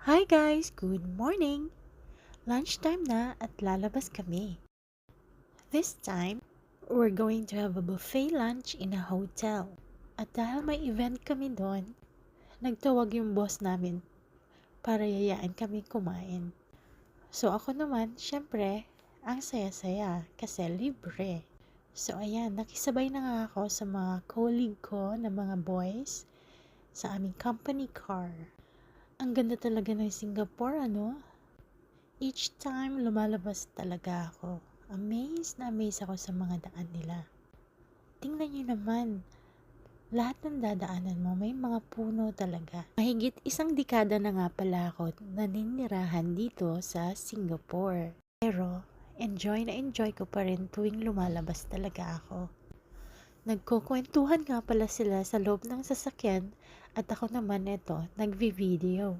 Hi guys! Good morning! Lunchtime na at lalabas kami. This time, we're going to have a buffet lunch in a hotel. At dahil may event kami doon, nagtawag yung boss namin para yayain kami kumain. So ako naman, syempre, ang saya-saya kasi libre. So ayan, nakisabay na nga ako sa mga colleague ko na mga boys sa aming company car. Ang ganda talaga ng Singapore, ano? Each time lumalabas talaga ako. Amazed na amazed ako sa mga daan nila. Tingnan nyo naman, lahat ng dadaanan mo may mga puno talaga. Mahigit isang dekada na nga pala ako naninirahan dito sa Singapore. Pero enjoy na enjoy ko pa rin tuwing lumalabas talaga ako. Nagkukwentuhan nga pala sila sa loob ng sasakyan at ako naman nagvi-video.